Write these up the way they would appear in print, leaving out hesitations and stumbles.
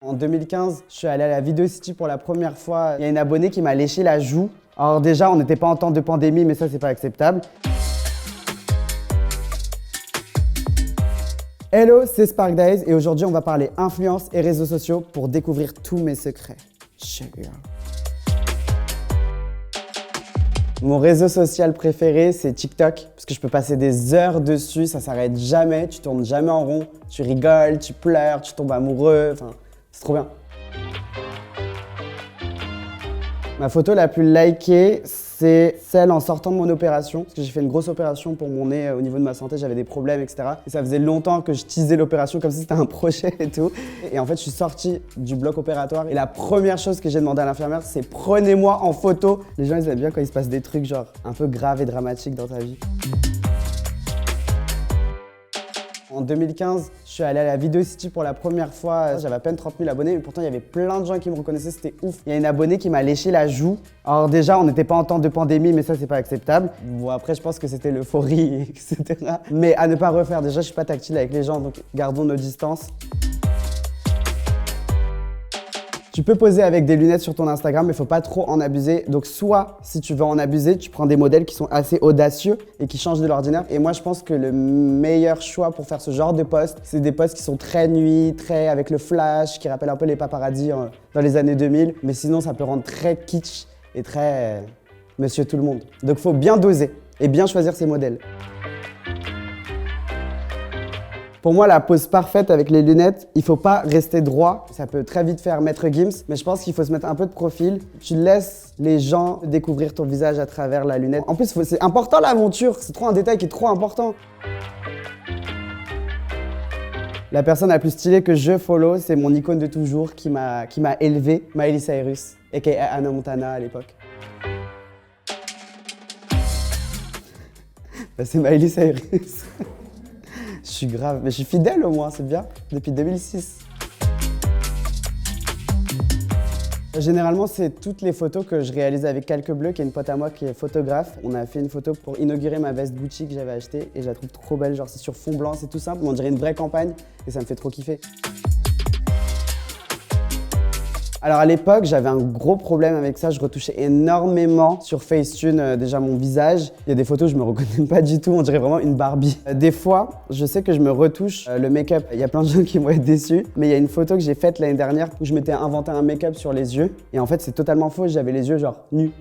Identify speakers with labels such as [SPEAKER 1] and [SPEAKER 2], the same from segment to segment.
[SPEAKER 1] En 2015, je suis allé à la Video City pour la première fois. Il y a une abonnée qui m'a léché la joue. Alors déjà, on n'était pas en temps de pandémie, mais ça, c'est pas acceptable. Hello, c'est Spark Days et aujourd'hui, on va parler influence et réseaux sociaux pour découvrir tous mes secrets. Mon réseau social préféré, c'est TikTok, parce que je peux passer des heures dessus, ça s'arrête jamais, tu tournes jamais en rond, tu rigoles, tu pleures, tu tombes amoureux, enfin, c'est trop bien. Ma photo la plus likée, c'est celle en sortant de mon opération, parce que j'ai fait une grosse opération pour mon nez au niveau de ma santé, j'avais des problèmes, etc. Et ça faisait longtemps que je teasais l'opération comme si c'était un projet et tout. Et en fait, je suis sorti du bloc opératoire et la première chose que j'ai demandé à l'infirmière, c'est prenez-moi en photo. Les gens, ils aiment bien quand il se passe des trucs genre un peu graves et dramatiques dans ta vie. En 2015, je suis allé à la Video City pour la première fois. J'avais à peine 30 000 abonnés, mais pourtant il y avait plein de gens qui me reconnaissaient, c'était ouf. Il y a une abonnée qui m'a léché la joue. Alors déjà, on n'était pas en temps de pandémie, mais ça, c'est pas acceptable. Bon, après, je pense que c'était l'euphorie, etc. Mais à ne pas refaire. Déjà, je suis pas tactile avec les gens, donc gardons nos distances. Tu peux poser avec des lunettes sur ton Instagram, mais il ne faut pas trop en abuser. Donc soit, si tu veux en abuser, tu prends des modèles qui sont assez audacieux et qui changent de l'ordinaire. Et moi, je pense que le meilleur choix pour faire ce genre de posts, c'est des posts qui sont très nuit, très avec le flash, qui rappellent un peu les paparazzis dans les années 2000. Mais sinon, ça peut rendre très kitsch et très monsieur tout le monde. Donc il faut bien doser et bien choisir ses modèles. Pour moi, la pose parfaite avec les lunettes, il faut pas rester droit. Ça peut très vite faire maître Gims, mais je pense qu'il faut se mettre un peu de profil. Tu laisses les gens découvrir ton visage à travers la lunette. En plus, c'est important la monture, c'est trop un détail qui est trop important. La personne la plus stylée que je follow, c'est mon icône de toujours qui m'a élevé, Miley Cyrus, aka Hannah Montana à l'époque. Bah, c'est Miley Cyrus. Je suis grave, mais je suis fidèle au moins, c'est bien, depuis 2006. Généralement, c'est toutes les photos que je réalise avec Calque Bleu, qui est une pote à moi qui est photographe. On a fait une photo pour inaugurer ma veste Gucci que j'avais achetée et je la trouve trop belle, genre c'est sur fond blanc, c'est tout simple, mais on dirait une vraie campagne et ça me fait trop kiffer. Alors à l'époque, j'avais un gros problème avec ça, je retouchais énormément sur Facetune déjà mon visage. Il y a des photos, je me reconnais pas du tout, on dirait vraiment une Barbie. Des fois, je sais que je me retouche le make-up. Il y a plein de gens qui vont être déçus, mais il y a une photo que j'ai faite l'année dernière où je m'étais inventé un make-up sur les yeux. Et en fait, c'est totalement faux, j'avais les yeux genre nus.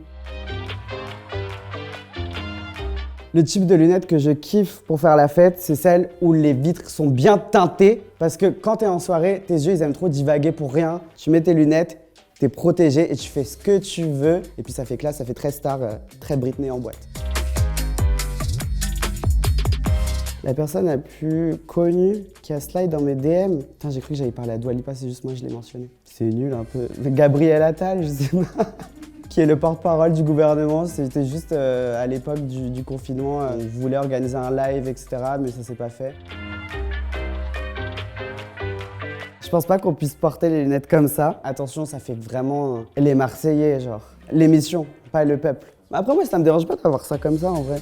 [SPEAKER 1] Le type de lunettes que je kiffe pour faire la fête, c'est celles où les vitres sont bien teintées. Parce que quand t'es en soirée, tes yeux, ils aiment trop divaguer pour rien. Tu mets tes lunettes, t'es protégé et tu fais ce que tu veux. Et puis ça fait classe, ça fait très star, très Britney en boîte. La personne la plus connue qui a slide dans mes DM, putain, j'ai cru que j'allais parler à Dua Lipa, c'est juste moi, je l'ai mentionné. C'est nul un peu. Gabriel Attal, je sais pas. Qui est le porte-parole du gouvernement. C'était juste à l'époque du confinement, on voulait organiser un live, etc., mais ça s'est pas fait. Je pense pas qu'on puisse porter les lunettes comme ça. Attention, ça fait vraiment les Marseillais, genre. L'émission, pas le peuple. Après, moi, ça me dérange pas d'avoir ça comme ça, en vrai.